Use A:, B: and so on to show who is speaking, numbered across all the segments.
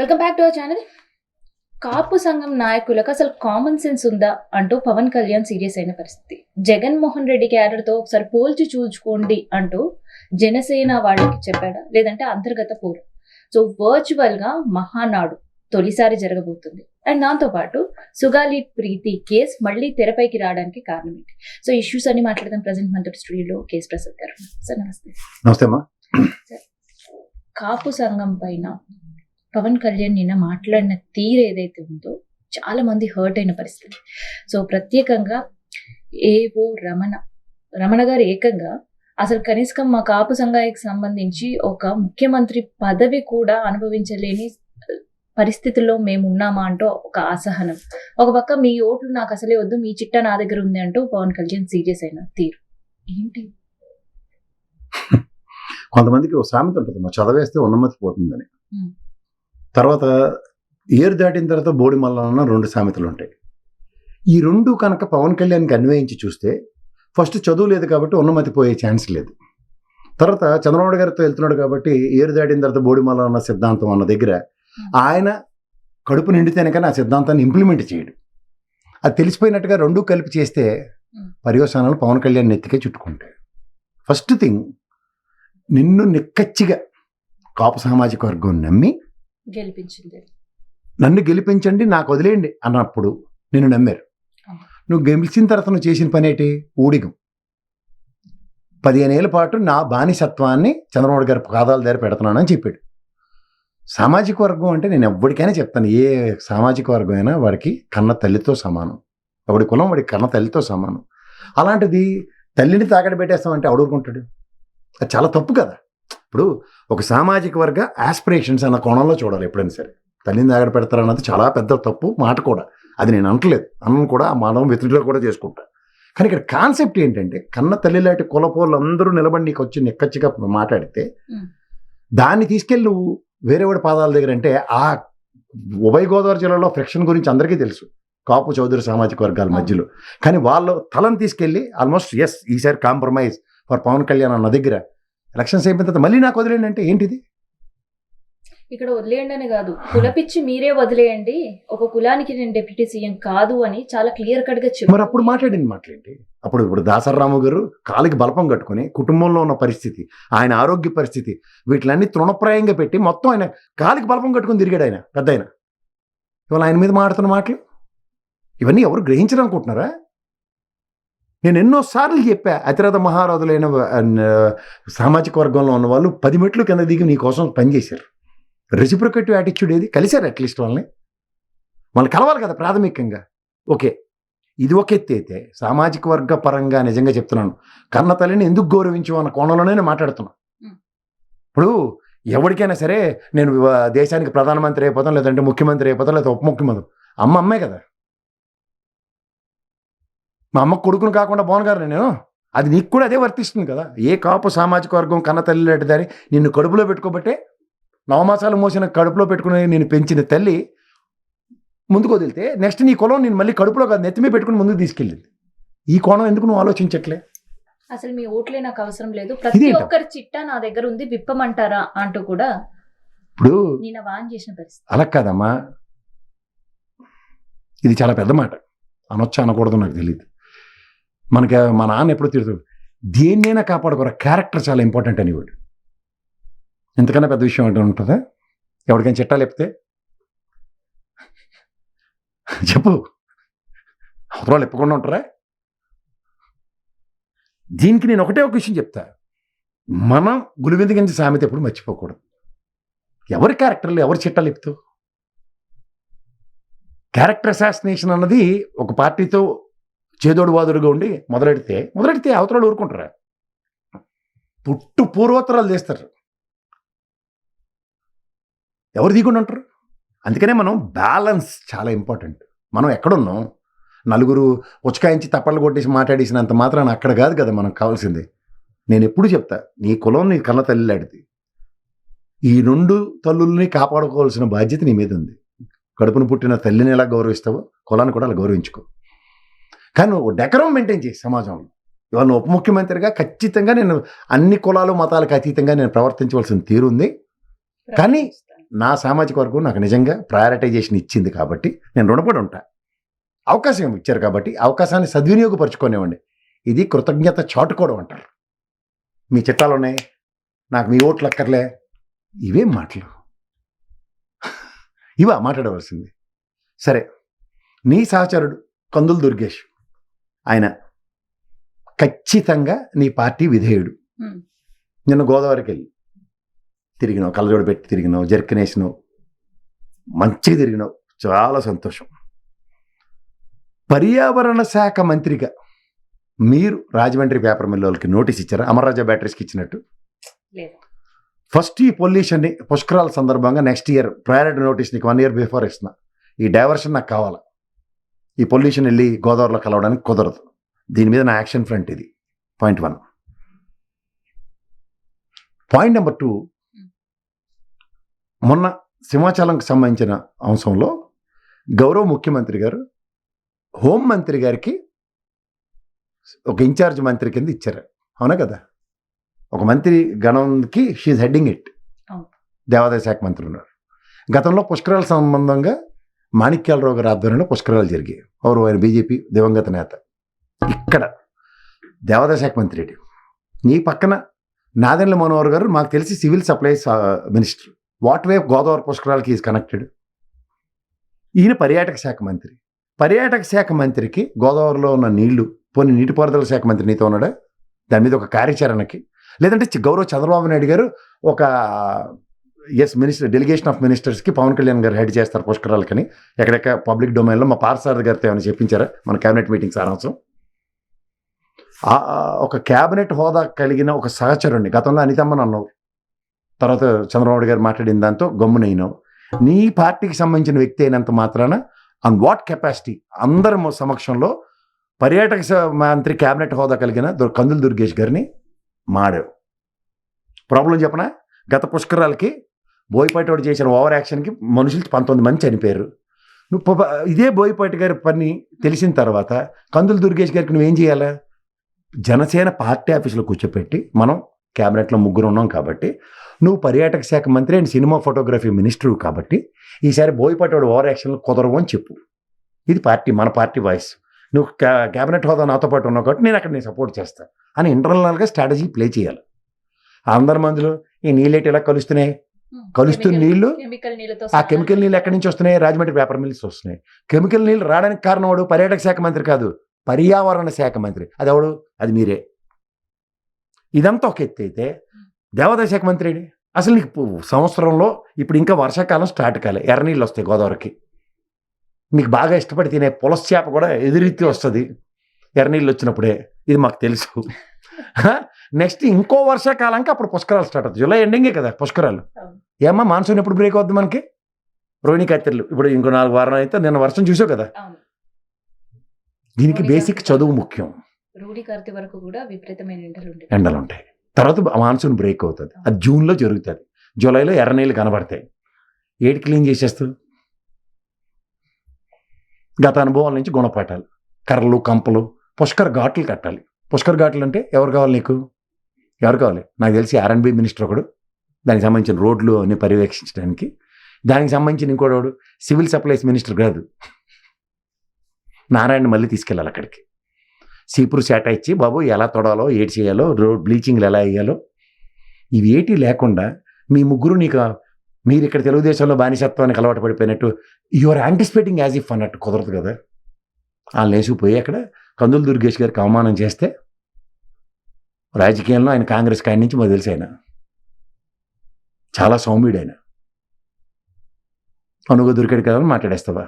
A: Welcome back to our channel. Kapu సంఘం నాయకులకు అసలు కామన్ సెన్స్ ఉందా అంటూ పవన్ కళ్యాణ్ సీరియస్ అయిన పరిస్థితి. జగన్మోహన్ రెడ్డి క్యాడర్తో ఒకసారి పోల్చి చూచుకోండి అంటూ జనసేన వాళ్ళకి చెప్పాడా, లేదంటే అంతర్గత పోరు. సో వర్చువల్ గా మహానాడు తొలిసారి జరగబోతుంది. అండ్ దాంతో పాటు సుగాలి ప్రీతి కేసు మళ్ళీ తెరపైకి రావడానికి కారణం ఏంటి? సో ఇష్యూస్ అన్ని మాట్లాడదాం. ప్రజెంట్ మనతో స్టూడియోలో కేసు ప్రసాద్ గారు. సార్ నమస్తే.
B: నమస్తే అమ్మా.
A: కాపు సంఘం పైన పవన్ కళ్యాణ్ నిన్న మాట్లాడిన తీరు ఏదైతే ఉందో చాలా మంది హర్ట్ అయిన పరిస్థితి. సో ప్రత్యేకంగా ఏవో రమణ గారు ఏకంగా అసలు కనీసం మా కాపు సంఘానికి సంబంధించి ఒక ముఖ్యమంత్రి పదవి కూడా అనుభవించలేని పరిస్థితుల్లో మేము ఉన్నామా అంటూ ఒక అసహనం. ఒక పక్క మీ ఓట్లు నాకు అసలే వద్దు, మీ చిట్టా నా దగ్గర ఉంది అంటూ పవన్ కళ్యాణ్ సీరియస్ అయిన తీరు ఏంటి?
B: కొంతమందికి ఒక సామెత ఉంటుంది, మా చదవేస్తే ఉన్నమతి పోతుందని. తర్వాత ఏరు దాటిన తర్వాత బోడి మల్లన్న 2 సామెతలు ఉంటాయి. ఈ 2 కనుక పవన్ కళ్యాణ్కి అన్వయించి చూస్తే ఫస్ట్ చదువు లేదు కాబట్టి ఉన్నమతి పోయే ఛాన్స్ లేదు. తర్వాత చంద్రబాబు గారితో వెళ్తున్నాడు కాబట్టి ఏరు దాటిన తర్వాత బోడి మల్లన్న సిద్ధాంతం అన్న దగ్గర ఆయన కడుపు నిండితేనే కానీ ఆ సిద్ధాంతాన్ని ఇంప్లిమెంట్ చేయడు. అది తెలిసిపోయినట్టుగా 2 కలిపి చేస్తే పర్యవసానాలు పవన్ కళ్యాణ్ నెత్తికే చుట్టుకుంటాయి. ఫస్ట్ థింగ్, నిన్ను నిక్కచ్చిగా కాపు సామాజిక వర్గం నమ్మి
A: గెలిపించింది,
B: నన్ను గెలిపించండి నాకు వదిలేయండి అన్నప్పుడు నిన్ను నమ్మారు. నువ్వు గెలిచిన తర్వాత నువ్వు చేసిన పని ఏంటి? ఊడిగం. 15 ఏళ్ల పాటు నా బానిసత్వాన్ని చంద్రబాబు గారి పాదాల దగ్గర పెడుతున్నానని చెప్పాడు. సామాజిక వర్గం అంటే నేను ఎవ్వడికైనా చెప్తాను, ఏ సామాజిక వర్గం అయినా వాడికి కన్న తల్లితో సమానం. ఒకడి కులం వాడికి కన్న తల్లితో సమానం. అలాంటిది తల్లిని తాకడ పెట్టేస్తామంటే అడుగుకుంటాడు. అది చాలా తప్పు కదా. ఇప్పుడు ఒక సామాజిక వర్గ ఆస్పిరేషన్స్ అన్న కోణంలో చూడాలి ఎప్పుడైనా సరే. తల్లిని తాగడ పెడతారన్నది చాలా పెద్ద తప్పు మాట కూడా. అది నేను అంటలేదు, అన్నం కూడా మనం వ్యతిరేకంగా కూడా చేసుకుంటా. కానీ ఇక్కడ కాన్సెప్ట్ ఏంటంటే, కన్న తల్లి లాంటి కులపోళ్ళు అందరూ నిలబడి నీకు వచ్చి నిక్కచ్చిగా మాట్లాడితే దాన్ని తీసుకెళ్ళి నువ్వు వేరేవాడి పాదాల దగ్గర అంటే, ఆ ఉభయ గోదావరి జిల్లాలో ఫ్రిక్షన్ గురించి అందరికీ తెలుసు కాపు చౌదరి సామాజిక వర్గాల మధ్యలో. కానీ వాళ్ళు తలను తీసుకెళ్ళి ఆల్మోస్ట్ ఎస్ ఈసారి కాంప్రమైజ్ ఫర్ పవన్ కళ్యాణ్ అన్న దగ్గర ఎలక్షన్స్ అయిపోయిన తర్వాత మళ్ళీ నాకు వదిలేయండి అంటే ఏంటిది?
A: ఇక్కడ వదిలేయండి అని కాదు, కులపిచ్చి మీరే వదిలేయండి, ఒక కులానికి నేను డిప్యూటీ సీఎం కాదు అని చాలా క్లియర్ కట్ గా చెప్పారు.
B: మరి అప్పుడు మాట్లాడండి. ఇప్పుడు దాసరాము గారు కాలికి బలపం కట్టుకుని కుటుంబంలో ఉన్న పరిస్థితి, ఆయన ఆరోగ్య పరిస్థితి, వీటిలన్నీ తృణప్రాయంగా పెట్టి మొత్తం ఆయన కాలికి బలపం కట్టుకుని తిరిగాడు ఆయన పెద్ద ఆయన. ఇవాళ ఆయన మీద మాట్లాడుతున్న మాటలు ఇవన్నీ ఎవరు గ్రహించరనుకుంటున్నారా? నేను ఎన్నోసార్లు చెప్పా, అతిరథ మహారథులైన సామాజిక వర్గంలో ఉన్న వాళ్ళు 10 మెట్లు కింద దిగి నీ కోసం పనిచేశారు. రెసిప్రొకేటివ్ యాటిట్యూడ్ ఏది? కలిశారు అట్లీస్ట్ వాళ్ళని కలవాలి కదా ప్రాథమికంగా. ఓకే, ఇది ఒక ఎత్తి అయితే సామాజిక వర్గ పరంగా నిజంగా చెప్తున్నాను, కన్న తల్లిని ఎందుకు గౌరవించు అన్న కోణంలోనే మాట్లాడుతున్నాను. ఇప్పుడు ఎవరికైనా సరే నేను దేశానికి ప్రధానమంత్రి అయిపోతాను, లేదంటే ముఖ్యమంత్రి అయిపోతాను, లేదా ఉప ముఖ్యమంత్రి, అమ్మే కదా. మా అమ్మ కొడుకును కాకుండా బాగున్నారు నేను, అది నీకు కూడా అదే వర్తిస్తుంది కదా. ఏ కాపు సామాజిక వర్గం కన్న తల్లి లాంటి దాన్ని నిన్ను కడుపులో పెట్టుకోబట్టే, 9 మాసాలు మోసిన కడుపులో పెట్టుకుని నేను పెంచిన తల్లి ముందుకు వదిలితే నెక్స్ట్ నీ కులం నేను మళ్ళీ కడుపులో కాదు నెత్తిమే పెట్టుకుని ముందుకు తీసుకెళ్ళింది. ఈ కోణం ఎందుకు నువ్వు ఆలోచించట్లే?
A: అసలు మీ ఓట్లే నాకు అవసరం లేదు, ప్రతి ఒక్కరి చిట్టా నా దగ్గర ఉంది, విప్పమంటారా అంటూ కూడా
B: ఇప్పుడు
A: నేను వాన్ చేసిన పరిస్థితి.
B: అలా కాదమ్మా, ఇది చాలా పెద్ద మాట, అనొచ్చా అనకూడదు నాకు తెలియదు. మనకి మా నాన్న ఎప్పుడు తిరుగుతాడు, దేన్నైనా కాపాడుకోరా, క్యారెక్టర్ చాలా ఇంపార్టెంట్ అనేవాడు. ఎంతకన్నా పెద్ద విషయం అంటే ఉంటుందా? ఎవరికైనా చిట్టా లేపితే చెప్పు, అవతరాలు ఎప్పకుండా ఉంటారా? దీనికి నేను ఒక విషయం చెప్తా, మనం గులివెందుకించి సామెత ఎప్పుడు మర్చిపోకూడదు. ఎవరి క్యారెక్టర్లు ఎవరి చిట్టా లేపుతావు? క్యారెక్టర్ అసాసినేషన్ అన్నది ఒక పార్టీతో చేదోడు వాదుడుగా ఉండి మొదలెడితే అవతరాలు ఊరుకుంటారా? పూర్వోత్తరాలు చేస్తారు, ఎవరు దిగుండి ఉంటారు. అందుకనే మనం బ్యాలెన్స్ చాలా ఇంపార్టెంట్. మనం ఎక్కడున్నాం, నలుగురు ఉచ్చకాయించి తప్పళ్ళు కొట్టేసి మాట్లాడేసినంత మాత్రాన అక్కడ కాదు కదా మనకు కావాల్సింది. నేను ఎప్పుడు చెప్తా, నీ కులం నీ కన్న తల్లి లాంటిది. ఈ 2 తల్లుల్ని కాపాడుకోవాల్సిన బాధ్యత నీ మీద ఉంది. కడుపును పుట్టిన తల్లిని ఎలా గౌరవిస్తావో కులాన్ని కూడా అలా గౌరవించుకో. కానీ నువ్వు డెకరం మెయింటైన్ చేయి సమాజంలో. ఇవాళ ఉప ముఖ్యమంత్రిగా ఖచ్చితంగా నేను అన్ని కులాలు మతాలకు అతీతంగా నేను ప్రవర్తించవలసిన తీరుంది. కానీ నా సామాజిక వర్గం నాకు నిజంగా ప్రయారిటైజేషన్ ఇచ్చింది కాబట్టి నేను రుణపడి ఉంటా. అవకాశం ఇచ్చారు కాబట్టి అవకాశాన్ని సద్వినియోగపరచుకోనివ్వండి. ఇది కృతజ్ఞత చాటుకోవడం అంటారు. మీ చిట్టాలు ఉన్నాయి, నాకు మీ ఓట్లు అక్కర్లే, ఇవేం మాటలు? ఇవా మాట్లాడవలసింది? సరే, నీ సహచరుడు కందుల దుర్గేష్, ఆయన ఖచ్చితంగా నీ పార్టీ విధేయుడు. నిన్న గోదావరికి వెళ్ళి తిరిగినావు, కళ్ళజోడు పెట్టి తిరిగినావు, జర్కినేసినావు, మంచిగా తిరిగినావు, చాలా సంతోషం. పర్యావరణ శాఖ మంత్రిగా మీరు రాజమండ్రి పేపర్ మిల్ వాళ్ళకి నోటీస్ ఇచ్చారా? అమర్రాజా బ్యాటరీస్కి ఇచ్చినట్టు ఫస్ట్ ఈ పొల్యూషన్ని పుష్కరాల సందర్భంగా నెక్స్ట్ ఇయర్ ప్రయారిటీ నోటీస్ నీకు 1 year బిఫోర్ ఇస్తున్నా. ఈ డైవర్షన్ నాకు కావాలా. ఈ పొల్యూషన్ వెళ్ళి గోదావరిలో కలవడానికి కుదరదు. దీని మీద నా యాక్షన్ ఫ్రంట్ ఇది. పాయింట్ 1. పాయింట్ నెంబర్ 2, మొన్న సింహాచలంకి సంబంధించిన అంశంలో గౌరవ ముఖ్యమంత్రి గారు హోంమంత్రి గారికి ఒక ఇన్ఛార్జ్ మంత్రి కింద ఇచ్చారు, అవునా కదా? ఒక మంత్రి గణంకి షీఈ్ హెడ్డింగ్ ఇట్. దేవాదాయ శాఖ మంత్రి ఉన్నారు. గతంలో పుష్కరాల సంబంధంగా మాణిక్యాలరావు గారి ఆధ్వర్యంలో పుష్కరాలు జరిగాయి. ఎవరు? ఆయన బీజేపీ దివంగత నేత. ఇక్కడ దేవాదాయ శాఖ మంత్రి నీ పక్కన నాదెండ్ల మనోహర్ గారు మాకు తెలిసి civil supplies minister. What way Godavari పుష్కరాలకి ఈజ్ కనెక్టెడ్. ఈయన పర్యాటక శాఖ మంత్రి. పర్యాటక శాఖ మంత్రికి గోదావరిలో ఉన్న నీళ్లు, పోనీ నీటిపారుదల శాఖ మంత్రి నీతో ఉన్నాడా? దాని మీద ఒక కార్యాచరణకి, లేదంటే గౌరవ చంద్రబాబు నాయుడు గారు ఒక మినిస్టర్ డెలిగేషన్ ఆఫ్ మినిస్టర్స్కి పవన్ కళ్యాణ్ గారు హెడ్ చేస్తారు పుష్కరాలకని ఎక్కడెక్కడ పబ్లిక్ డొమైన్లో మా పార్సారథి గారితో ఏమైనా చెప్పించారా? మన క్యాబినెట్ మీటింగ్ సారాంశం. ఒక క్యాబినెట్ హోదా కలిగిన ఒక సహచరుణ్ణి గతంలో అనితమ్మని అన్నావు, తర్వాత చంద్రబాబు గారు మాట్లాడిన దాంతో గమ్మునైనావు. నీ పార్టీకి సంబంధించిన వ్యక్తి అయినంత మాత్రాన ఆన్ వాట్ కెపాసిటీ అందరి సమక్షంలో పర్యాటక మంత్రి క్యాబినెట్ హోదా కలిగిన కందుల దుర్గేష్ గారిని మాడావు. ప్రాబ్లం చెప్పనా? గత పుష్కరాలకి బోయపాటి చేసిన ఓవర్ యాక్షన్కి మనుషులు 19 మంది చనిపోయారు. నువ్వు ఇదే బోయపాటి గారి పని తెలిసిన తర్వాత కందుల దుర్గేష్ గారికి నువ్వేం చేయాలా? జనసేన పార్టీ ఆఫీసులో కూర్చోపెట్టి, మనం క్యాబినెట్లో 3 ఉన్నాం కాబట్టి, నువ్వు పర్యాటక శాఖ మంత్రి అండ్ సినిమా ఫోటోగ్రఫీ మినిస్టర్ కాబట్టి ఈసారి బోయపాటి ఓవర్ యాక్షన్లు కుదరవు అని చెప్పు. ఇది పార్టీ, మన పార్టీ వాయిస్. నువ్వు క్యాబినెట్ హోదా నాతో పాటు ఉన్నావు కాబట్టి నేను అక్కడ సపోర్ట్ చేస్తాను అని ఇంటర్నల్గా స్ట్రాటజీ ప్లే చేయాలి. అందరి మందులు ఈ నీళ్ళేటి ఇలా కలుస్తున్నాయి, కలుస్తున్న నీళ్లు, ఆ కెమికల్ నీళ్ళు ఎక్కడి నుంచి వస్తున్నాయి? రాజమండ్రి పేపర్ మిల్స్ వస్తున్నాయి. కెమికల్ నీళ్ళు రావడానికి కారణం వాడు పర్యాటక శాఖ మంత్రి కాదు, పర్యావరణ శాఖ మంత్రి. అది ఎవడు? అది మీరే. ఇదంతా ఒక ఎత్తి అయితే దేవాదాయ శాఖ మంత్రి అసలు నీకు సంవత్సరంలో ఇప్పుడు ఇంకా వర్షాకాలం స్టార్ట్ కాలే, ఎర్రనీళ్ళు వస్తాయి గోదావరికి. మీకు బాగా ఇష్టపడి తినే పులస చేప కూడా ఎదురెత్తి వస్తుంది ఎర్రనీళ్ళు వచ్చినప్పుడే, ఇది మాకు తెలుసు. నెక్స్ట్ ఇంకో వర్షాకాలానికి అప్పుడు పుష్కరాలు స్టార్ట్ అవుతుంది. జూలై ఎండింగే కదా పుష్కరాలు. ఏమ్మా మాన్సూన్ ఎప్పుడు బ్రేక్ అవుద్ది మనకి? రోహిణి కత్తిర్లు ఇప్పుడు ఇంకో 4 వారం అయితే నిన్న వర్షం చూసావు కదా. దీనికి బేసిక్ చదువు ముఖ్యం.
A: వరకు కూడా విపరీతమైన
B: ఎండలు ఉంటాయి. తర్వాత మాన్సూన్ బ్రేక్ అవుతుంది, అది జూన్లో జరుగుతుంది. జూలైలో ఎర్రనీళ్ళు కనబడతాయి. ఏటి క్లీన్ చేసేస్తావు? గత అనుభవాల నుంచి గుణపాఠాలు, కర్రలు, కంపలు, పుష్కర్ ఘాట్లు కట్టాలి. పుష్కర్ ఘాట్లు అంటే ఎవరు కావాలి నీకు? ఎవరు కావాలి? నాకు తెలిసి R&B మినిస్టర్ ఒకడు, దానికి సంబంధించిన రోడ్లు అన్ని పర్యవేక్షించడానికి. దానికి సంబంధించిన ఇంకోడు సివిల్ సప్లైస్ మినిస్టర్ కాదు, నారాయణ మళ్ళీ తీసుకెళ్ళాలి అక్కడికి. సీపురు శాట ఇచ్చి బాబు ఎలా తొడాలో, ఏటి చేయాలో, రోడ్ బ్లీచింగ్లు ఎలా వేయాలో, ఇవి ఏటి లేకుండా మీ ముగ్గురు మీరు ఇక్కడ తెలుగుదేశంలో బానిసత్వానికి అలవాటు పడిపోయినట్టు యువర్ యాంటిసిపేటింగ్ యాజ్ ఇఫ్ అన్నట్టు కుదరదు కదా. వాళ్ళు లేచిపోయి అక్కడ కందుల దుర్గేష్ గారికి అవమానం చేస్తే, రాజకీయంలో ఆయన కాంగ్రెస్ కాడి నుంచి మాకు తెలిసి ఆయన చాలా సౌమ్యుడు. ఆయన అనుగో దొరికాడు కదా అని మాట్లాడేస్తావా?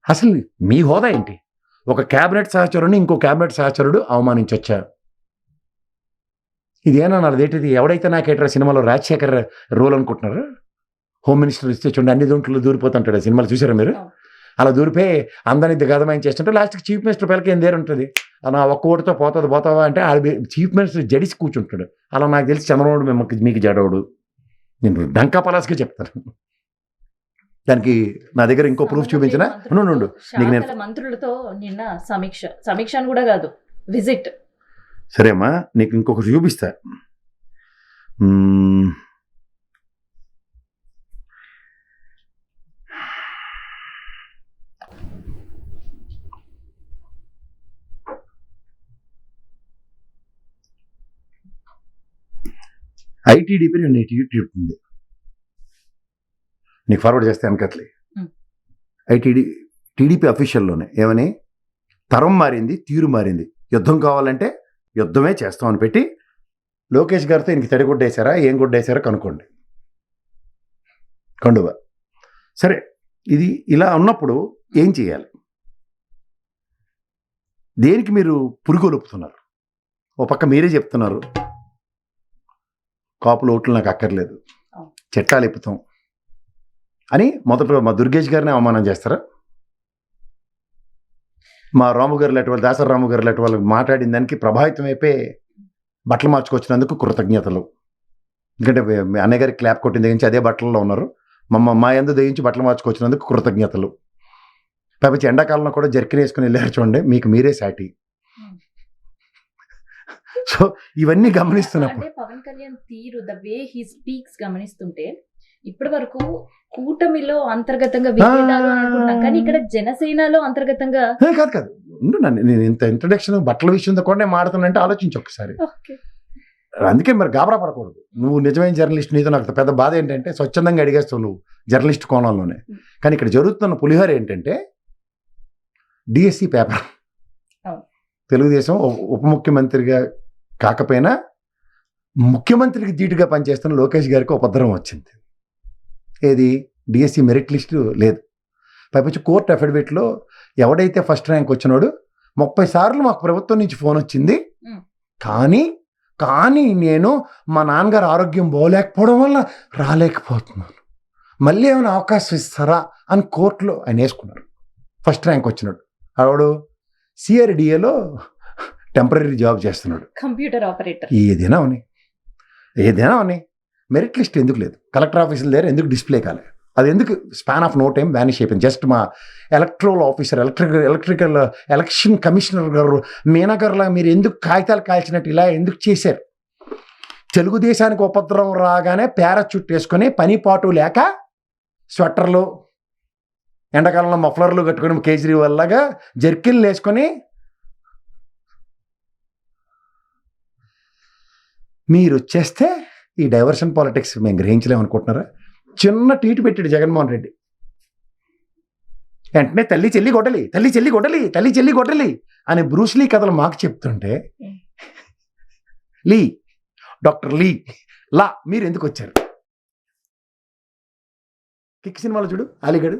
B: అసలు మీ హోదా ఏంటి? ఒక క్యాబినెట్ సహచరుడిని ఇంకో క్యాబినెట్ సహచరుడు అవమానించొచ్చా? ఇదేనన్నారు ఏంటిది? ఎవడైతే నాకేటరా సినిమాలో రాజశేఖర్ రోల్ అనుకుంటున్నారు, హోమ్ మినిస్టర్ ఇస్తే చూడండి అన్ని దొంట్లో దూరిపోతుంటాడు. సినిమాలు చూసారా మీరు? అలా దూరిపోయి అందరిని గదమాయం చేస్తుంటే లాస్ట్కి చీఫ్ మినిస్టర్ పిల్లకి ఏం దేరు ఉంటుంది, నా ఒక్క ఓటుతో పోతావా అంటే అది చీఫ్ మినిస్టర్ జడిసి కూర్చుంటాడు. అలా నాకు తెలిసి చంద్రబాబు మీకు జడవడు. నేను డంకా పలాస్కి చెప్తాను. దానికి నా దగ్గర ఇంకో ప్రూఫ్ చూపించిన నీకు నేను
A: మంత్రులతో నిన్న సమీక్ష కూడా కాదు, విజిట్.
B: సరే అమ్మా, నీకు ఇంకొకటి చూపిస్తా. ఐటీడీపీ నేను ఉంది, నీకు ఫార్వర్డ్ చేస్తే వెనకట్లే. టీడీపీ అఫీషియల్లోనే ఏమని, తరం మారింది, తీరు మారింది, యుద్ధం కావాలంటే యుద్ధమే చేస్తామని పెట్టి లోకేష్ గారితో ఇంక తడిగొడ్డేశారా ఏం కొట్టేశారా కనుక్కోండి కండువ. సరే, ఇది ఇలా ఉన్నప్పుడు ఏం చేయాలి? దేనికి మీరు పురుగొలుపుతున్నారు? ఓ పక్క మీరే చెప్తున్నారు కాపులు ఓట్లు నాకు అక్కర్లేదు, చట్టాలు ఎప్పుతాం అని మొదట మా దుర్గేష్ గారిని అవమానం చేస్తారా? మా రాము గారు లాంటి వాళ్ళు, దాసరి రాము గారు లాంటి వాళ్ళు మాట్లాడిన దానికి ప్రభావితం అయిపోయి బట్టలు మార్చుకొచ్చినందుకు కృతజ్ఞతలు. ఎందుకంటే మీ అన్నయ్య గారికి క్లాప్ కొట్టిన దగ్గర నుంచి అదే బట్టలలో ఉన్నారు. మా యందు దయించి బట్టలు మార్చుకొచ్చినందుకు కృతజ్ఞతలు. పైపచ్చి ఎండాకాలంలో కూడా జర్కిన్ వేసుకుని వెళ్ళారు చూడండి, మీకు మీరే సాటి. సో ఇవన్నీ గమనిస్తున్నప్పుడు
A: పవన్ కళ్యాణ్ తీరు, ద వే హీ స్పీక్స్ గమనిస్తుంటే ఇప్పటి వరకు కూటమిలో అంతర్గతంగా విభేదాలు అనుకుంటాం, కానీ ఇక్కడ జనసేనలో అంతర్గతంగా
B: కాదు నేను ఇంత ఇంట్రడక్షన్ బట్టల విషయంతో కూడా నేను మాడుతానంటే ఆలోచించి ఒకసారి. అందుకే మరి గాబరా పడకూడదు. నువ్వు నిజమైన జర్నలిస్ట్, నీతో నాకు పెద్ద బాధ ఏంటంటే స్వచ్ఛందంగా అడిగేస్తావు నువ్వు జర్నలిస్ట్ కోణంలోనే. కానీ ఇక్కడ జరుగుతున్న పులిహోర ఏంటంటే డిఎస్సి పేపర్, తెలుగుదేశం ఉప ముఖ్యమంత్రిగా కాకపోయినా ముఖ్యమంత్రికి ధీటుగా పనిచేస్తున్న లోకేష్ గారికి ఉపద్రవం వచ్చింది. ఏది? డిఎస్సి మెరిట్ లిస్టు లేదు. పైపచ్చి కోర్టు అఫిడవిట్లో ఎవడైతే ఫస్ట్ ర్యాంక్ వచ్చినాడు 30 సార్లు మాకు ప్రభుత్వం నుంచి ఫోన్ వచ్చింది, కానీ నేను మా నాన్నగారు ఆరోగ్యం బాగోలేకపోవడం వల్ల రాలేకపోతున్నాను, మళ్ళీ ఏమైనా అవకాశం ఇస్తారా అని కోర్టులో ఆయన వేసుకున్నారు. ఫస్ట్ ర్యాంక్ వచ్చినాడు ఆవిడు సిఆర్డిఏలో టెంపరీ జాబ్ చేస్తున్నాడు,
A: కంప్యూటర్ ఆపరేటర్.
B: ఏదైనా ఉన్నాయి మెరిట్ లిస్ట్ ఎందుకు లేదు? కలెక్టర్ ఆఫీసుల దగ్గర ఎందుకు డిస్ప్లే కాలేదు? అది ఎందుకు span of no time vanish అయిపోయింది? జస్ట్ మా electoral officer, electrical election commissioner గారు మీనా గారులా మీరు ఎందుకు కాగితాలు కాల్చినట్టు ఇలా ఎందుకు చేశారు? తెలుగుదేశానికి ఉపద్రవం రాగానే పారాచూట్ వేసుకొని పని పాటు లేక స్వెటర్లు, ఎండాకాలంలో మఫ్లర్లు కట్టుకొని కేజ్రీవాల్ లాగా జర్కిన్లు వేసుకొని మీరు వచ్చేస్తే ఈ డైవర్షన్ పాలిటిక్స్ మేము గ్రహించలేమనుకుంటున్నారా? చిన్న ట్వీట్ పెట్టాడు జగన్మోహన్ రెడ్డి, వెంటనే తల్లి చెల్లి కొట్టలి అని బ్రూస్లీ కథలు మాకు చెప్తుంటే డాక్టర్ లా మీరు ఎందుకు వచ్చారు? కిక్ సినిమాలో చూడు అలీగడు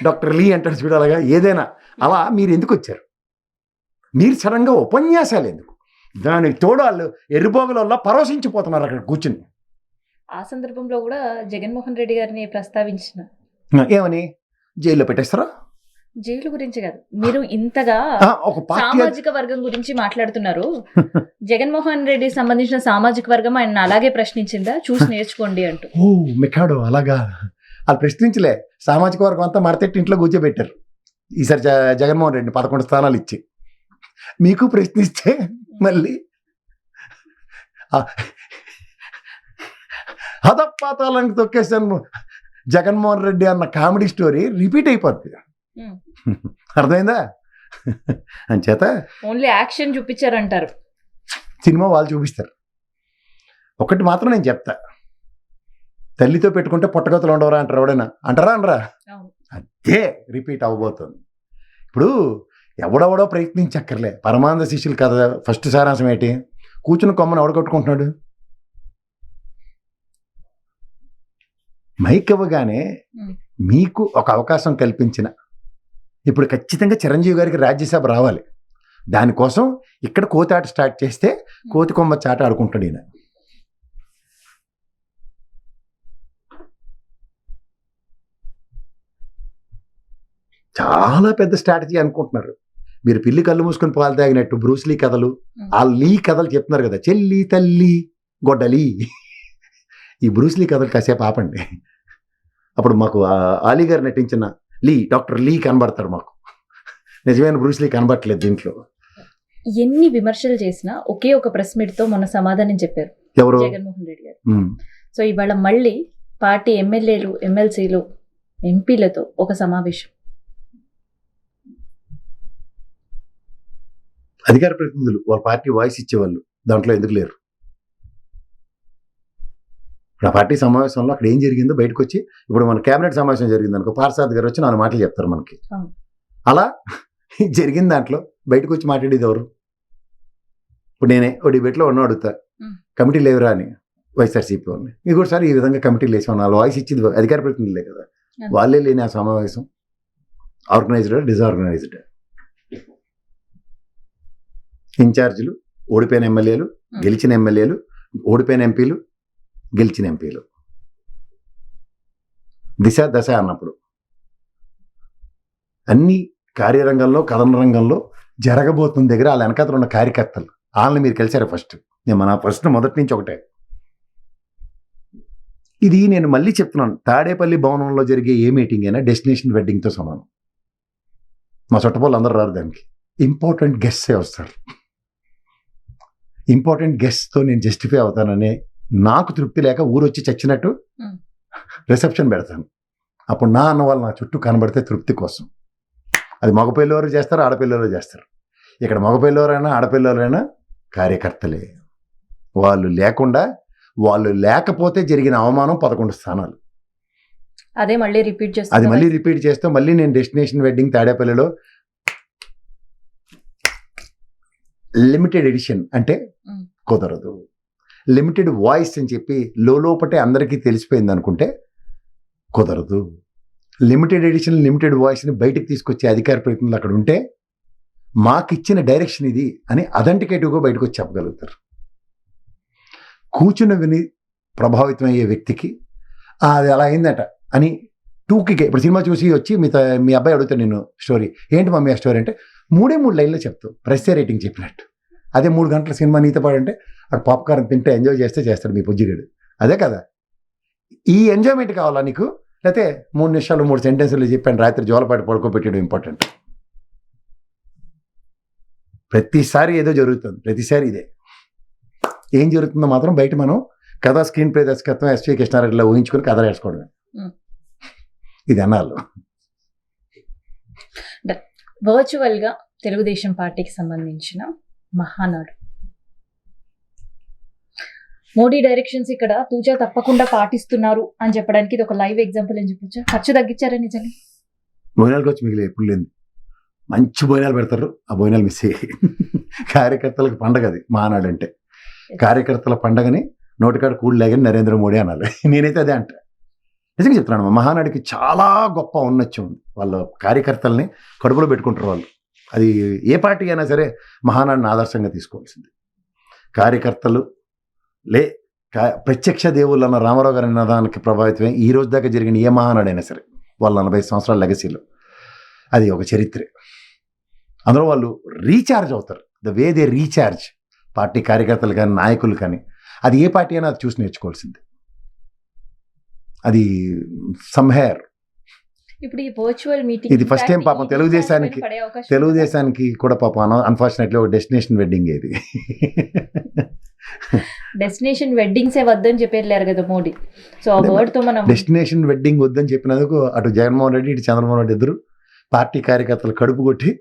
B: డాక్టర్ లీ అంటాడు చూడు, అలాగా ఏదైనా అలా మీరు ఎందుకు వచ్చారు? మీరు సడన్గా ఉపన్యాసాలు ఎందుకు? దానికి తోడు వాళ్ళు ఎర్రిపోగల పరవశించిపోతున్నారు అక్కడ కూర్చుని.
A: ఆ సందర్భంలో కూడా జగన్మోహన్ రెడ్డి గారిని ప్రస్తావించిన
B: ఏమని, జైల్లో పెట్టేస్తారా?
A: జైలు గురించి కాదు, మీరు ఇంతగా సామాజిక వర్గం గురించి మాట్లాడుతున్నారు. జగన్మోహన్ రెడ్డి సంబంధించిన సామాజిక వర్గం ఆయన అలాగే ప్రశ్నించిందా? చూసి నేర్చుకోండి అంటూ.
B: ఓ మెకాడో అలాగా వాళ్ళు ప్రశ్నించలే, సామాజిక వర్గం అంతా మడతెట్టి ఇంట్లో కూర్చోబెట్టారు. ఈసారి జగన్మోహన్ రెడ్డి 11 స్థానాలు ఇచ్చి మీకు ప్రశ్నిస్తే మళ్ళీ హతపాతాలను తొక్కేసాను జగన్మోహన్ రెడ్డి అన్న కామెడీ స్టోరీ రిపీట్ అయిపోద్ది. అర్థమైందా? అంచేత
A: ఓన్లీ యాక్షన్ చూపించారంటారు,
B: సినిమా వాళ్ళు చూపిస్తారు. ఒకటి మాత్రం నేను చెప్తా, తల్లితో పెట్టుకుంటే పుట్టగతులు ఉండవరా అంటారు ఎవడైనా, అంటారా అనరా? అదే రిపీట్ అవ్వబోతుంది. ఇప్పుడు ఎవడెవడో ప్రయత్నించక్కర్లే. పరమానంద శిష్యులు కథ ఫస్ట్ సారాంశం ఏంటి? కూర్చుని కొమ్మను ఎవడగొట్టుకుంటున్నాడు? మైక్ ఇవ్వగానే మీకు ఒక అవకాశం కల్పించిన, ఇప్పుడు ఖచ్చితంగా చిరంజీవి గారికి రాజ్యసభ రావాలి, దానికోసం ఇక్కడ కోతి ఆట స్టార్ట్ చేస్తే కోతి కొమ్మ చాట ఆడుకుంటాడు ఈయన. చాలా పెద్ద స్ట్రాటజీ అనుకుంటున్నారు మీరు. పిల్లి కళ్ళు మూసుకొని పాలు తాగినట్టు బ్రూస్లీ కథలు, ఆ లీ కథలు చెప్తున్నారు కదా, చెల్లి తల్లి గొడ్డలి, ఈ బ్రూస్లీ కథలు కాసేపు ఆపండి. అప్పుడు మాకు ఆలీ గారు నటించిన డాక్టర్ లీ కనబడతాడు, మాకు నిజమైన బ్రూస్లీ కనబడట్లేదు దీంట్లో.
A: ఎన్ని విమర్శలు చేసినా ఒకే ఒక ప్రెస్ మీట్ తో మొన్న సమాధానం చెప్పారు
B: ఎవరు?
A: జగన్మోహన్ రెడ్డి గారు. సో ఇవాళ మళ్ళీ పార్టీ ఎమ్మెల్యేలు, ఎమ్మెల్సీలు, ఎంపీలతో ఒక సమావేశం.
B: అధికార ప్రతినిధులు వాళ్ళ పార్టీ వాయిస్ ఇచ్చేవాళ్ళు దాంట్లో ఎందుకు లేరు? ఇప్పుడు ఆ పార్టీ సమావేశంలో అక్కడ ఏం జరిగిందో బయటకు వచ్చి, ఇప్పుడు మన కేబినెట్ సమావేశం జరిగింది అనుకో, పార్సాద్ గారు వచ్చి 4 మాటలు చెప్తారు మనకి. అలా జరిగిన దాంట్లో బయటకు వచ్చి మాట్లాడేది ఎవరు? ఇప్పుడు నేనే ఓ డిబేట్లో ఉన్న అడుగుతా, కమిటీ లేవురా అని వైఎస్ఆర్సీపీ వాళ్ళని. ఇది కూడా సార్ ఈ విధంగా కమిటీలు వేసాం, వాళ్ళు వాయిస్ ఇచ్చింది అధికార ప్రతినిధులే కదా, వాళ్ళే లేని ఆ సమావేశం ఆర్గనైజ్డ్ డిజార్గనైజ్డ్. ఇన్ఛార్జీలు ఓడిపోయిన ఎమ్మెల్యేలు, గెలిచిన ఎమ్మెల్యేలు, ఓడిపోయిన ఎంపీలు, గెలిచిన ఎంపీలు. దిశ దశ అన్నప్పుడు అన్ని కార్యరంగంలో, కథన రంగంలో జరగబోతున్న దగ్గర వాళ్ళ వెనకాతలు ఉన్న కార్యకర్తలు, వాళ్ళని మీరు కలిసారా? ఫస్ట్ మొదటి నుంచి ఒకటే. ఇది నేను మళ్ళీ చెప్తున్నాను, తాడేపల్లి భవనంలో జరిగే ఏ మీటింగ్ అయినా డెస్టినేషన్ వెడ్డింగ్తో సమానం. మా చుట్టపోళ్ళు అందరూ రారు దానికి, ఇంపార్టెంట్ గెస్ట్సే వస్తారు. ఇంపార్టెంట్ గెస్ట్తో నేను జస్టిఫై అవుతాననే నాకు తృప్తి లేక ఊరొచ్చి చచ్చినట్టు రిసెప్షన్ పెడతాను. అప్పుడు నా అన్న వాళ్ళు నా చుట్టూ కనబడితే తృప్తి కోసం. అది మగపిల్లవారు చేస్తారు, ఆడపిల్లలు చేస్తారు. ఇక్కడ మగపిల్లవారైనా ఆడపిల్లలైనా కార్యకర్తలే. వాళ్ళు లేకపోతే జరిగిన అవమానం 11 స్థానాలు.
A: అది మళ్ళీ రిపీట్
B: చేస్తే మళ్ళీ నేను డెస్టినేషన్ వెడ్డింగ్ తాడేపల్లిలో లిమిటెడ్ ఎడిషన్ అంటే కుదరదు. లిమిటెడ్ వాయిస్ అని చెప్పి లోపటే అందరికీ తెలిసిపోయింది అనుకుంటే కుదరదు. లిమిటెడ్ ఎడిషన్, లిమిటెడ్ వాయిస్ని బయటకు తీసుకొచ్చే అధికార ప్రతినిధులు అక్కడ ఉంటే మాకు ఇచ్చిన డైరెక్షన్ ఇది అని అథెంటికేటివ్గా బయటకు వచ్చి చెప్పగలుగుతారు. కూర్చున్న విని ప్రభావితం అయ్యే వ్యక్తికి అది అలా అయిందట అని టూకికే, ఇప్పుడు సినిమా చూసి వచ్చి మీ అబ్బాయి అడుగుతాడు నేను స్టోరీ, ఏంటి మమ్మీ ఆ స్టోరీ అంటే 3 లైన్లో చెప్తావు, ప్రెస్సే రేటింగ్ చెప్పినట్టు. అదే 3 గంటల సినిమా నీతో పాడంటే అక్కడ పాప్కార్న్ తింటే ఎంజాయ్ చేస్తాడు మీ బుజ్జిగాడు. అదే కదా, ఈ ఎంజాయ్మెంట్ కావాలా నీకు? లేకపోతే 3 నిమిషాలు 3 సెంటెన్సులు చెప్పాను రాత్రి జోలపాటి పడుకోబెట్టడం ఇంపార్టెంట్? ప్రతిసారి ఏదో జరుగుతుంది, ప్రతిసారి ఇదే. ఏం జరుగుతుందో మాత్రం బయట మనం కథ స్క్రీన్ ప్లే దర్శకత్వం ఎస్వి కృష్ణారెడ్డిలో ఊహించుకొని కథ వేసుకోవడమే. ఇది అన్నాళ్ళు.
A: వర్చువల్గా తెలుగుదేశం పార్టీకి సంబంధించిన మహానాడు, మోడీ డైరెక్షన్స్ ఇక్కడ తూచా తప్పకుండా పాటిస్తున్నారు అని చెప్పడానికి ఇది ఒక లైవ్ ఎగ్జాంపుల్ అని చెప్పొచ్చా? ఖర్చు తగ్గించారా నిజంగా?
B: భోజనాలకు వచ్చి మిగిలిన ఎప్పుడు లేదు, మంచి భోజనాలు పెడతారు, ఆ భోజనాలు మిస్ అయ్యి. కార్యకర్తలకు పండగ అది మహానాడు అంటే. కార్యకర్తల పండగని నోటికాడ కూడి లేగని నరేంద్ర మోడీ అనాలి. నేనైతే అదే అంట. నిజంగా చెప్తున్నాను, మహానాడికి చాలా గొప్ప ఉన్నత్యం ఉంది. వాళ్ళ కార్యకర్తల్ని కడుపులో పెట్టుకుంటారు వాళ్ళు. అది ఏ పార్టీ అయినా సరే మహానాడిని ఆదర్శంగా తీసుకోవాల్సింది. కార్యకర్తలు ప్రత్యక్ష దేవుళ్ళు అన్న రామారావు గారి నినాదానికి ప్రభావితమై ఈ రోజు దాకా జరిగిన ఏ మహానాడైనా సరే వాళ్ళ 40 సంవత్సరాల లెగసీలో అది ఒక చరిత్రే. అందులో వాళ్ళు రీఛార్జ్ అవుతారు. The way they recharge, party కార్యకర్తలు కానీ నాయకులు కానీ, అది ఏ పార్టీ అయినా అది చూసి నేర్చుకోవాల్సింది. అది
A: ఇప్పుడు ఈ వర్చువల్ మీటింగ్
B: ఇది ఫస్ట్ టైం పాపం తెలుగుదేశానికి కూడా పాపం అన్ఫార్చునేట్లీ ఒక డెస్టినేషన్ వెడ్డింగ్. ఇది
A: డెస్టినేషన్ వెడ్డింగ్సే వద్దని చెప్పారు కదా మోడీ. సో ఆ వర్డ్ తో మనం
B: డెస్టినేషన్ వెడ్డింగ్ వద్దని చెప్పినందుకు అటు జగన్మోహన్ రెడ్డి ఇటు చంద్రమోహన్ రెడ్డి ఇద్దరు పార్టీ కార్యకర్తలు కడుపు కొట్టి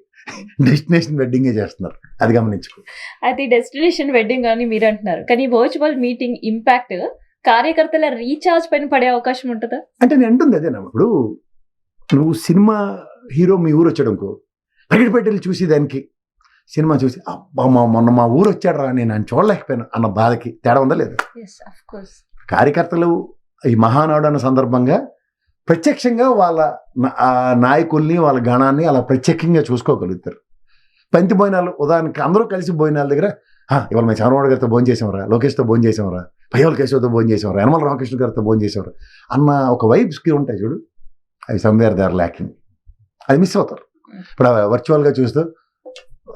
B: డెస్టినేషన్ వెడ్డింగే చేస్తున్నారు. అది గమనించుకో.
A: అయితే డెస్టినేషన్ వెడ్డింగ్ అని మీరు అంటున్నారు, కానీ వర్చువల్ మీటింగ్ ఇంపాక్ట్ కార్యకర్తల రీఛార్జ్ పైన పడే అవకాశం ఉంటుందా?
B: అంటే నేను అంటుంది అదేనా, ఇప్పుడు నువ్వు సినిమా హీరో మీ ఊరు వచ్చాడనుకో, పగిడిపెట్టెలు చూసి దానికి సినిమా చూసి అబ్బా మొన్న మా ఊరు వచ్చాడు రా, నేను ఆయన చూడలేకపోయాను అన్న బాధకి తేడా ఉందా లేదా? కార్యకర్తలు ఈ మహానాడు అన్న సందర్భంగా ప్రత్యక్షంగా వాళ్ళ నాయకుల్ని వాళ్ళ గణాన్ని అలా ప్రత్యేకంగా చూసుకోగలుగుతారు. పంతి భోజనాలు ఉదాహరణకి అందరూ కలిసి భోజనాల దగ్గర ఇవాళ మేము చంద్రబాబు గారితో భోజనం చేసామరా, లోకేష్తో భోజనం చేసామరా, పయ్యాల కేశవతో భోజనం చేసామరా, యనమల రామకృష్ణ గారితో భోజనం చేసామరా అన్న ఒక వైబ్స్కి ఉంటాయి చూడు, అవి సమ్వేర్ దే ఆర్ ల్యాకింగ్. అది మిస్ అవుతారు. ఇప్పుడు వర్చువల్గా చూస్తూ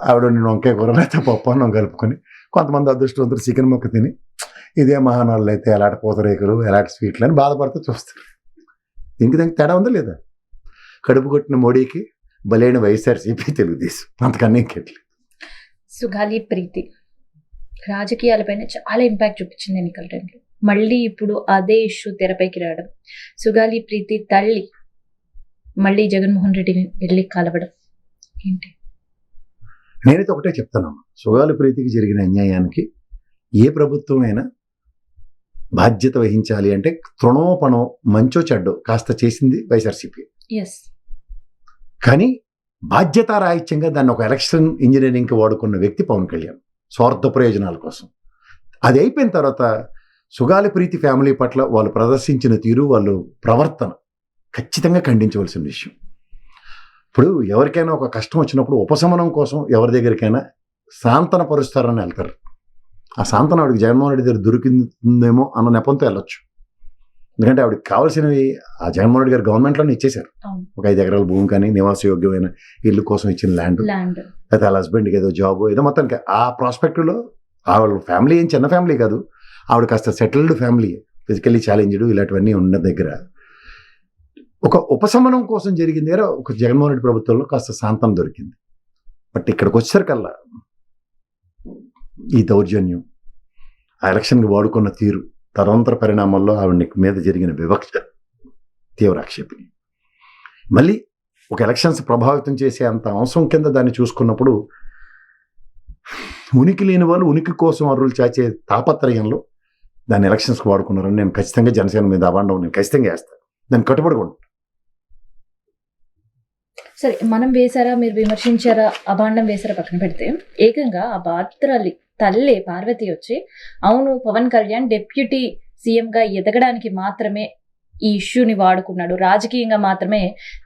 B: ఆవిడ నేను వంకాయ కూర లేకపోతే పప్పు అన్నం కలుపుకొని, కొంతమంది అదృష్టవంతులు చికెన్ ముక్క తిని ఇదే మహానాళ్ళు అయితే ఎలాంటి పూతరేకులు ఎలాంటి స్వీట్లు అని బాధపడుతూ చూస్తారు. దానికి తేడా ఉందా లేదా? కడుపు కొట్టిన మోడీకి బలైన వైఎస్ఆర్సీపీ తెలుగుదేశం, అంతకన్నా ఇంకెట్లేదు.
A: సుగాలి ప్రీతి రాజకీయాలపైన చాలా ఇంపాక్ట్ చూపించింది ఎన్నికల టైంలో. మళ్ళీ ఇప్పుడు అదే ఇష్యూ తెరపైకి రావడం, సుగాలి ప్రీతి తల్లి మళ్ళీ జగన్మోహన్ రెడ్డిని వెళ్ళి కలవడం ఏంటి?
B: నేనైతే ఒకటే చెప్తాను, సుగాలి ప్రీతికి జరిగిన అన్యాయానికి ఏ ప్రభుత్వం అయినా బాధ్యత వహించాలి అంటే తృణోపణం మంచో చెడ్డో కాస్త చేసింది వైఎస్ఆర్సీపీ.
A: ఎస్.
B: కానీ బాధ్యతారాహిత్యంగా దాన్ని ఒక ఎలక్షన్ ఇంజనీరింగ్కి వాడుకున్న వ్యక్తి పవన్ కళ్యాణ్ స్వార్థ ప్రయోజనాల కోసం. అది అయిపోయిన తర్వాత సుగాలి ప్రీతి ఫ్యామిలీ పట్ల వాళ్ళు ప్రదర్శించిన తీరు, వాళ్ళు ప్రవర్తన ఖచ్చితంగా ఖండించవలసిన విషయం. ఇప్పుడు ఎవరికైనా ఒక కష్టం వచ్చినప్పుడు ఉపశమనం కోసం ఎవరి దగ్గరికైనా సాంతన పరుస్తారని వెళ్తారు. ఆ సాంతన ఆవిడకి జగన్మోహన్ రెడ్డి దగ్గర దొరికిందేమో అన్న నెపంతో వెళ్ళొచ్చు. ఎందుకంటే ఆవిడకి కావాల్సినవి ఆ జగన్మోహన్ రెడ్డి గారు గవర్నమెంట్లోనే ఇచ్చేశారు. ఒక 5 ఎకరాల భూమి కానీ, నివాసయోగ్యమైన ఇల్లు కోసం ఇచ్చిన ల్యాండ్, అయితే వాళ్ళ హస్బెండ్కి ఏదో జాబ్, ఏదో మొత్తానికి ఆ ప్రాస్పెక్టులో ఆవిడ ఫ్యామిలీ ఏం చిన్న ఫ్యామిలీ కాదు, ఆవిడ కాస్త సెటిల్డ్ ఫ్యామిలీ, ఫిజికల్లీ ఛాలెంజ్డ్ ఇలాంటివన్నీ ఉన్న దగ్గర ఒక ఉపశమనం కోసం జరిగింది దగ్గర ఒక జగన్మోహన్ రెడ్డి ప్రభుత్వంలో కాస్త శాంతం దొరికింది. బట్ ఇక్కడికి వచ్చేసరికల్లా ఈ దౌర్జన్యం, ఆ ఎలక్షన్కి వాడుకున్న తీరు, తదనంతర పరిణామాల్లో ఆవిడ మీద జరిగిన వివక్ష తీవ్ర ఆక్షేపణి. మళ్ళీ ఒక ఎలక్షన్స్ ప్రభావితం చేసే అంత అంశం కింద దాన్ని చూసుకున్నప్పుడు ఉనికి లేని వాళ్ళు ఉనికి కోసం అర్రులు చాచే తాపత్రయంలో దాన్ని ఎలక్షన్స్కి వాడుకున్నారని నేను ఖచ్చితంగా జనసేన మీద అవాండం నేను ఖచ్చితంగా వేస్తాను. దాన్ని కట్టుబడి ఉంటాను.
A: సరే, మనం వేశారా, మీరు విమర్శించారా, అభాండం వేశారా పక్కన పెడితే, ఏకంగా ఆ బాత్రలి తల్లి పార్వతి వచ్చి అవును పవన్ కళ్యాణ్ డిప్యూటీ సీఎంగా ఎదగడానికి మాత్రమే ఈ ఇష్యూని వాడుకున్నాడు, రాజకీయంగా మాత్రమే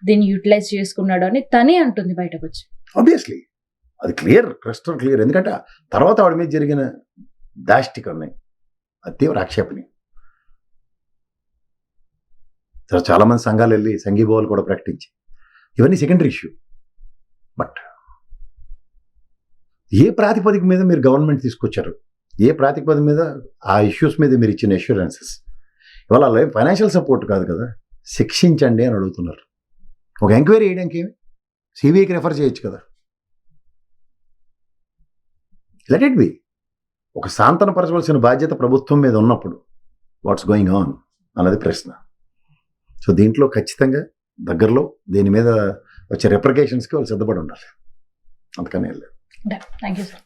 A: దీన్ని యూటిలైజ్ చేసుకున్నాడు అని తనే అంటుంది బయటకు వచ్చి.
B: ఆబ్వియస్లీ అది క్లియర్, క్రిస్టల్ క్లియర్. ఎందుకంటే తర్వాత ఆవిడ మీద జరిగిన దాష్టికమే అది తీవ్ర ఆక్షేపణి. చాలా మంది సంఘాలు వెళ్ళి సంఘీభావాలు కూడా ప్రకటించి ఇవన్నీ సెకండరీ ఇష్యూ. బట్ ఏ ప్రాతిపదిక మీద మీరు గవర్నమెంట్ తీసుకొచ్చారు, ఏ ప్రాతిపదిక మీద ఆ ఇష్యూస్ మీద మీరు ఇచ్చిన అష్యూరెన్సెస్, ఇవాళ అలా ఫైనాన్షియల్ సపోర్ట్ కాదు కదా, శిక్షించండి అని అడుగుతున్నారు. ఒక ఎంక్వైరీ చేయడానికి ఏమి సిబిఐకి రెఫర్ చేయొచ్చు కదా. Let it be. ఒక సాంతనపరచవలసిన బాధ్యత ప్రభుత్వం మీద ఉన్నప్పుడు వాట్స్ గోయింగ్ ఆన్ అన్నది ప్రశ్న. సో దీంట్లో ఖచ్చితంగా దగ్గరలో దీని మీద వచ్చే రిప్రికేషన్స్కి వాళ్ళు సిద్ధపడి ఉండాలి. అంతకనే లేదు.
A: Thank you sir.